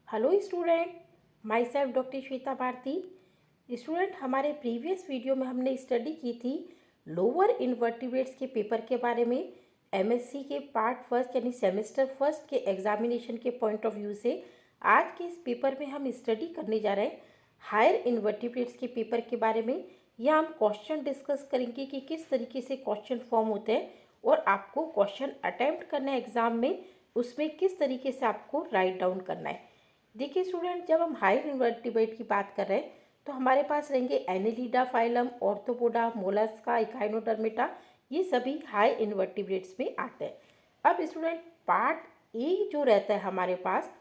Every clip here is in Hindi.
Hello student, myself doctor Shweta Bharati. Student, हमारे प्रीवियस वीडियो में हमने स्टडी की थी लोअर इन्वर्टिब्रेट्स के पेपर के बारे में। एमएससी के पार्ट फर्स्ट यानी सेमेस्टर फर्स्ट के एग्जामिनेशन के पॉइंट ऑफ व्यू से आज के इस पेपर में हम स्टडी करने जा रहे हैं हायर इन्वर्टिब्रेट्स के पेपर के बारे में। या हम क्वेश्चन डिस्कस करेंगे कि किस तरीके से क्वेश्चन फॉर्म होते हैं और आपको क्वेश्चन अटेम्प्ट करना है एग्जाम में, उसमें किस तरीके से आपको राइट डाउन करना है। देखिए स्टूडेंट, जब हम हायर इन्वर्टिब्रेट की बात कर रहे हैं तो हमारे पास रहेंगे Annelida phylum, arthropoda, Mollusca, Echinodermata. ये सभी हाई इन्वर्टिब्रेट्स में आते हैं। अब स्टूडेंट, पार्ट ए जो रहता है हमारे पास,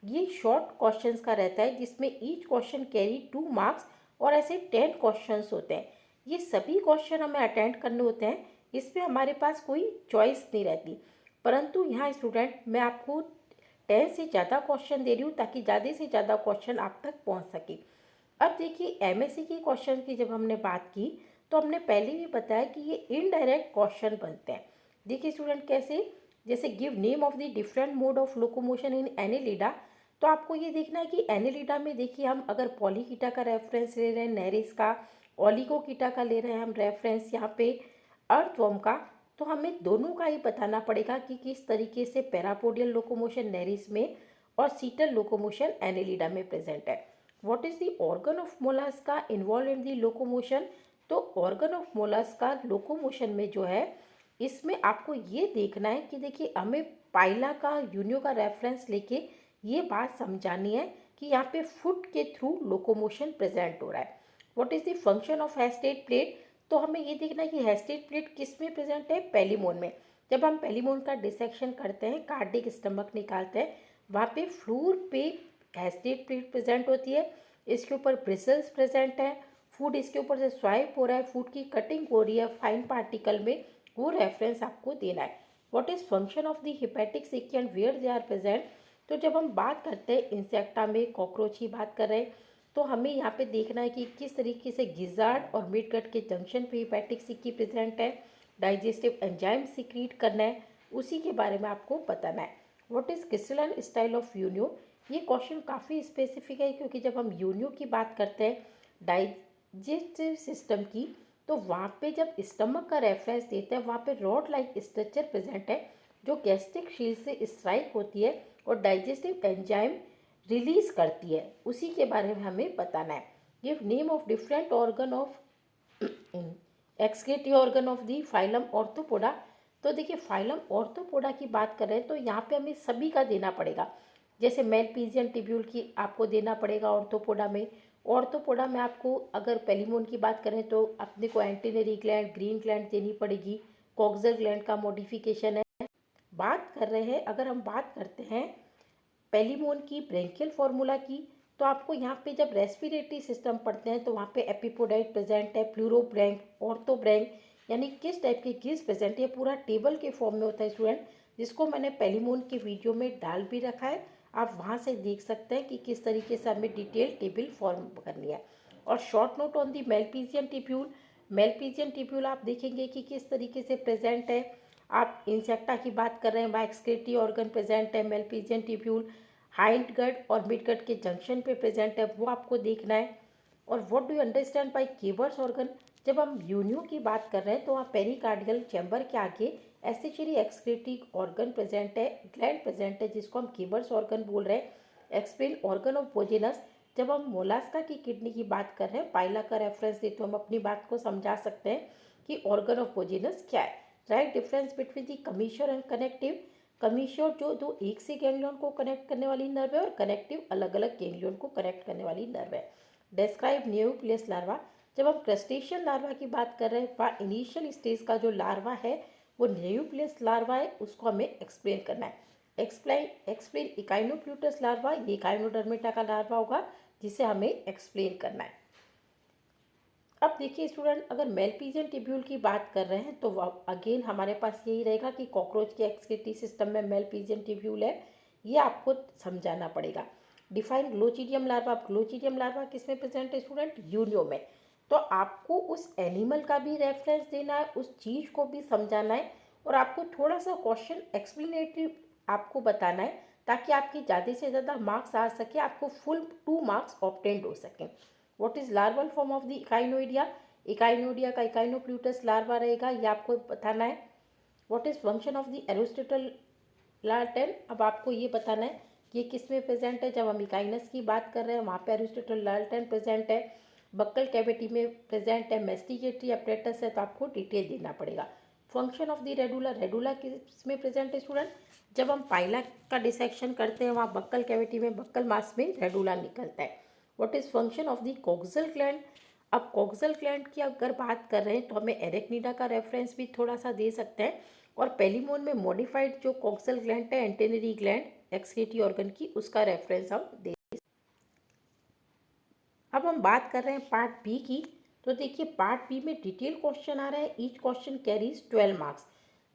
ये शॉर्ट क्वेश्चंस का रहता है जिसमें ईच क्वेश्चन कैरी 2 मार्क्स और ऐसे 10 क्वेश्चंस होते हैं। ये सभी क्वेश्चन हमें अटेंड करने होते हैं, इसमें हमारे पास कोई चॉइस नहीं रहती। परंतु यहाँ स्टूडेंट, मैं आपको 10 से ज़्यादा क्वेश्चन दे रही हूँ ताकि ज़्यादा से ज़्यादा क्वेश्चन आप तक पहुँच सके। अब देखिए, एमएससी के क्वेश्चन की जब हमने बात की तो हमने पहले भी बताया कि ये इनडायरेक्ट क्वेश्चन बनते हैं। देखिए स्टूडेंट, कैसे, जैसे give name of the different mode of locomotion in Annelida. तो आपको ये देखना है कि एनेलिडा में देखिए, हम अगर पॉलीकीटा का रेफरेंस ले रहे हैं, नेरिस का, ओलिगोकीटा का ले रहे हैं हम रेफरेंस यहाँ पे, अर्थवर्म का, तो हमें दोनों का ही बताना पड़ेगा कि किस तरीके से पैरापोडियल लोकोमोशन नेरिस में और सीटल लोकोमोशन एनेलिडा में प्रेजेंट है। What is the organ of Mollusca involve in the locomotion. तो ऑर्गन ऑफ मोलास्का लोकोमोशन में जो है, इसमें आपको ये देखना है कि देखिए, हमें पाइला का, यूनियो का रेफरेंस लेके ये बात समझानी है कि यहाँ पे फुट के थ्रू लोकोमोशन प्रेजेंट हो रहा है। What is the function of हेस्टेट प्लेट। तो हमें ये देखना है कि हेस्टेट प्लेट किस में प्रेजेंट है, पेलिमोन में। जब हम पेलिमोन का डिसेक्शन करते हैं, कार्डिक स्टमक निकालते हैं, वहाँ पे फ्लूर पे हेस्टेट प्लेट प्रेजेंट होती है। इसके ऊपर ब्रिसल्स प्रेजेंट है, फूड इसके ऊपर से स्वाइप हो रहा है, फूड की कटिंग हो रही है फाइन पार्टिकल में, वो रेफरेंस आपको देना है। What is function of the hepatic सिकी and where they are present. तो जब हम बात करते हैं इंसेक्टा में, कॉकरोच की बात कर रहे हैं, तो हमें यहाँ पे देखना है कि किस तरीके से गिजार्ड और मिडगट के जंक्शन पे हिपैटिक सिकी प्रेजेंट है, डाइजेस्टिव एंजाइम सिक्रीट करना है, उसी के बारे में आपको बताना है। What is crystalline style of Unio. ये क्वेश्चन काफ़ी स्पेसिफिक है क्योंकि जब हम यूनियो की बात करते हैं डाइजेस्टिव सिस्टम की, तो वहाँ पे जब स्टमक का रेफरेंस देते हैं, वहाँ पे रॉड लाइक स्ट्रक्चर प्रेजेंट है जो गैस्ट्रिक शील्ड से स्ट्राइक होती है और डाइजेस्टिव एंजाइम रिलीज करती है, उसी के बारे में हमें बताना है। Give name of different organ of excretory organ of the phylum arthropoda. तो देखिए, फाइलम ऑर्थोपोडा की बात कर रहे हैं तो यहाँ पे हमें सभी का देना पड़ेगा। जैसे मेलपीजियन टिब्यूल की आपको देना पड़ेगा ऑर्थोपोडा में। ऑर्थोपोडा में आपको अगर पेलिमोन की बात करें तो अपने को एंटीनरी ग्लैंड, ग्रीन ग्लैंड देनी पड़ेगी, कॉक्सर ग्लैंड का मॉडिफिकेशन है। बात कर रहे हैं, अगर हम बात करते हैं पेलिमोन की ब्रेंकियल फार्मूला की, तो आपको यहाँ पे जब रेस्पिरेटरी सिस्टम पढ़ते हैं तो वहाँ पे एपिपोडाइट प्रेजेंट है, प्लूरोब्रैंक, ऑर्थोब्रैंक, यानी किस टाइप के गिल्स प्रेजेंट है, पूरा टेबल के फॉर्म में होता है स्टूडेंट, जिसको मैंने पेलिमोन के वीडियो में डाल भी रखा है। आप वहाँ से देख सकते हैं कि किस तरीके से हमें डिटेल टेबल फॉर्म करनी है। और short note on the Malpighian tubule. Malpighian tubule आप देखेंगे कि किस तरीके से प्रेजेंट है। आप इंसेक्टा की बात कर रहे हैं, वहाँ एक्सक्रीटरी ऑर्गन प्रेजेंट है, मेलपीजियन टिब्यूल हाइंड गट और मिड गट के जंक्शन पे प्रेजेंट है, वो आपको देखना है। और what do you understand by Keber's organ. जब हम यूनियो की बात कर रहे हैं तो वहाँ पेरिकार्डियल चैम्बर के आगे एसेचुरी एक्सक्रीटरी ऑर्गन प्रेजेंट है, ग्लैंड प्रेजेंट है, जिसको हम केवर्स ऑर्गन बोल रहे हैं। Explain organ of Bojanus. जब हम मोलास्का की किडनी की बात कर रहे हैं, पाइला का रेफरेंस दे तो हम अपनी बात को समझा सकते हैं कि ऑर्गन ऑफ भोजेनस क्या है। Write difference between the commissure and connective. Commissure जो दो एक से गैंग्लियन को कनेक्ट करने वाली नर्व है और कनेक्टिव अलग अलग गैंग्लियन को कनेक्ट करने वाली नर्व है। Describe nucleus larva. जब हम क्रस्टेशियन लार्वा की बात कर रहे हैं, वहाँ इनिशियल स्टेज का जो लार्वा है वो न्यूक्लियस लार्वा है, उसको हमें एक्सप्लेन करना है। एक्सप्लेन इकाइनोप्लूटस लार्वा, ये इकाइनोडर्मेटा का लार्वा होगा जिसे हमें एक्सप्लेन करना है। अब देखिए स्टूडेंट, अगर मेलपीजियन टिब्यूल की बात कर रहे हैं तो अगेन हमारे पास यही रहेगा कि कॉकरोच के एक्सक्रीटरी सिस्टम में मेलपीजियन टिब्यूल है, ये आपको समझाना पड़ेगा। Define glochidium larva. Glochidium larva किस में प्रेजेंट है स्टूडेंट, यूनियो में। तो आपको उस एनिमल का भी रेफरेंस देना है, उस चीज़ को भी समझाना है और आपको थोड़ा सा क्वेश्चन एक्सप्लेनेटरी आपको बताना है ताकि आपके ज़्यादा से ज़्यादा मार्क्स आ सके, आपको फुल 2 मार्क्स ऑब्टेन्ड हो सकें। What is larval form of the Echinoidea? Echinoidea का इकाइनोप्लूटस लार्वा रहेगा, ये आपको बताना है। What is function of the Aristotle lantern? अब आपको ये बताना है कि ये किस में प्रेजेंट है। जब हम इकाइनस की बात कर रहे हैं वहाँ पे एरिस्टोटल लार्टेन प्रेजेंट है, बक्कल कैविटी में प्रेजेंट है, मेस्टिकेटरी अपरेटस है, तो आपको डिटेल देना पड़ेगा। Function of the radula, radula किस में प्रेजेंट है स्टूडेंट? जब हम पाइला का डिसेक्शन करते हैं वहाँ बक्कल कैविटी में, बक्कल मास में रेडुला निकलता है। What is function of the coxal gland? अब कॉक्सल ग्लैंड की अगर बात कर रहे हैं तो हमें एरेक्निडा का रेफरेंस भी थोड़ा सा दे सकते हैं, और पेलीमोन में मॉडिफाइड जो कॉक्सल ग्लैंड है, एंटेनरी ग्लैंड एक्सक्रीटरी ऑर्गन की, उसका रेफरेंस हम दे। अब हम बात कर रहे हैं पार्ट बी की, तो देखिए पार्ट बी में डिटेल क्वेश्चन आ रहा है। Each question carries 12 marks.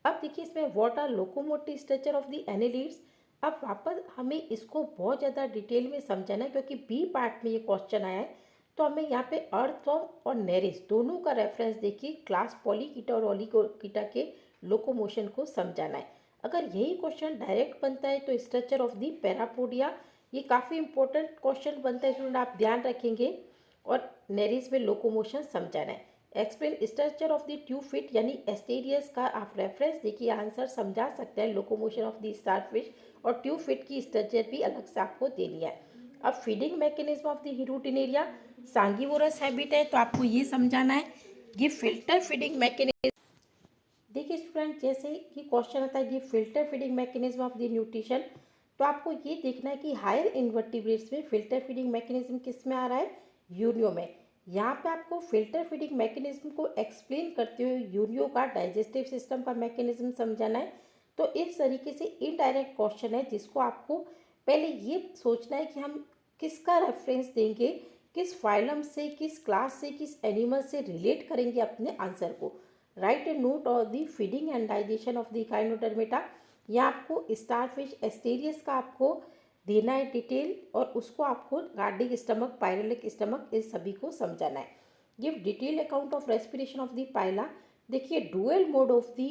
अब देखिए इसमें what are locomotive structure of the annelids. अब वापस हमें इसको बहुत ज़्यादा डिटेल में समझना है, क्योंकि बी पार्ट में ये क्वेश्चन आया है, तो हमें यहाँ पे अर्थवर्म और नेरिस दोनों का रेफरेंस देखिए क्लास पॉलीकीटा और ओलिगोकीटा के लोकोमोशन को समझाना है। अगर यही क्वेश्चन डायरेक्ट बनता है तो स्ट्रक्चर ऑफ द पैरापोडिया, ये काफ़ी इंपॉर्टेंट क्वेश्चन बनता है स्टूडेंट, आप ध्यान रखेंगे। और नेरिस में लोकोमोशन समझाना है। Explain structure of the tube feet यानी एस्टेरियस का आप रेफरेंस देखिए, आंसर समझा सकते हैं लोकोमोशन ऑफ द स्टारफिश, और ट्यूब फिट की स्ट्रक्चर भी अलग से आपको देनी है। अब feeding mechanism of the Hirudinaria, sanguivorous habit है, तो आपको ये समझाना है ये फिल्टर फीडिंग मैकेनिज्म। देखिए स्टूडेंट, जैसे कि क्वेश्चन आता है ये filter feeding mechanism of the nutrition, तो आपको ये देखना है कि हायर इन्वर्टिब्रेट्स में फिल्टर फीडिंग मैकेनिज्म किस में आ रहा है? यूनियो में। यहाँ पे आपको फिल्टर फीडिंग मैकेनिज्म को एक्सप्लेन करते हुए यूनियो का डाइजेस्टिव सिस्टम का मैकेनिज्म समझाना है। तो इस तरीके से इनडायरेक्ट क्वेश्चन है, जिसको आपको पहले ये सोचना है कि हम किसका रेफरेंस देंगे, किस फाइलम से, किस क्लास से, किस एनिमल से रिलेट करेंगे अपने आंसर को। Right A note of the feeding and digestion of the Echinodermata, या आपको स्टारफिश एस्टेरियस का आपको देना है डिटेल, और उसको आपको गार्डिक स्टमक, पायरेलिक स्टमक, इस सभी को समझाना है। Give detail account of respiration of the Pila. देखिए dual mode of the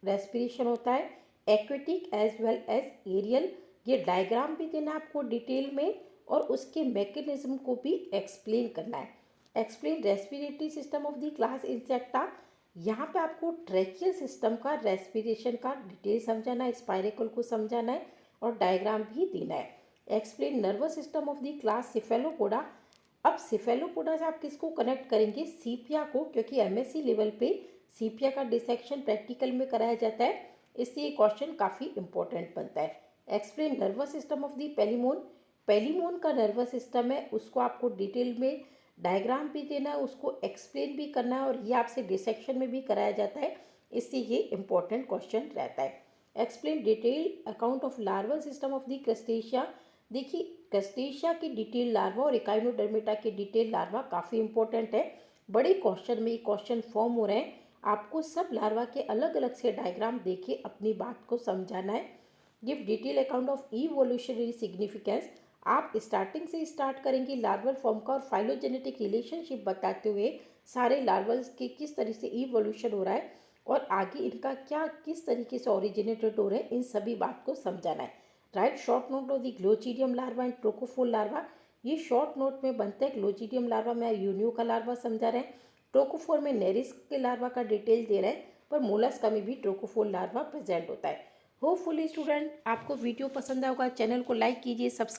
respiration होता है, aquatic as well as aerial. ये डायग्राम भी देना आपको डिटेल में, और उसके मैकेनिज्म को भी एक्सप्लेन करना है। Explain respiratory system of the class insecta, यहाँ पे आपको ट्रैकियल सिस्टम का रेस्पिरेशन का डिटेल समझाना है, स्पाइरेकल को समझाना है, और डायग्राम भी देना है। Explain nervous system of the class Cephalopoda. अब सिफेलोपोडा से आप किसको कनेक्ट करेंगे? सीपिया को, क्योंकि एमएससी लेवल पे सीपिया का डिसेक्शन प्रैक्टिकल में कराया जाता है, इसलिए ये क्वेश्चन काफ़ी इंपॉर्टेंट बनता है। Explain nervous system of the Palaemon. Palaemon का नर्वस सिस्टम है, उसको आपको डिटेल में डायग्राम भी देना है, उसको एक्सप्लेन भी करना है, और ये आपसे डिसेक्शन में भी कराया जाता है, इससे ये इंपॉर्टेंट क्वेश्चन रहता है। Explain detail account of larval system of the crustacea. देखिए क्रस्टेशिया की डिटेल लार्वा और इकाइनोडर्मेटा के डिटेल लार्वा काफ़ी इंपॉर्टेंट है। बड़े क्वेश्चन में ये क्वेश्चन फॉर्म हो रहे हैं, आपको सब लार्वा के अलग अलग से डायग्राम देके अपनी बात को समझाना है। Give detail account of evolutionary significance. आप स्टार्टिंग से स्टार्ट करेंगे लार्वल फॉर्म का, और फाइलोजेनेटिक रिलेशनशिप बताते हुए सारे लार्वल्स के किस तरह से इवोल्यूशन हो रहा है, और आगे इनका क्या किस तरीके से ओरिजिनेटेड हो रहे हैं, इन सभी बात को समझाना है। Right short note of the glochidium larva and trochophore larva. ये शॉर्ट नोट में बनता है। ग्लोचिडियम लार्वा में यूनियो का लार्वा समझा रहे हैं, ट्रोकोफोर में नेरिस के लार्वा का डिटेल दे रहे हैं, पर मोलस्का में भी ट्रोकोफोर लार्वा प्रेजेंट होता है। होपफुली स्टूडेंट आपको वीडियो पसंद आएगा, चैनल को लाइक कीजिए, सब्सक्राइब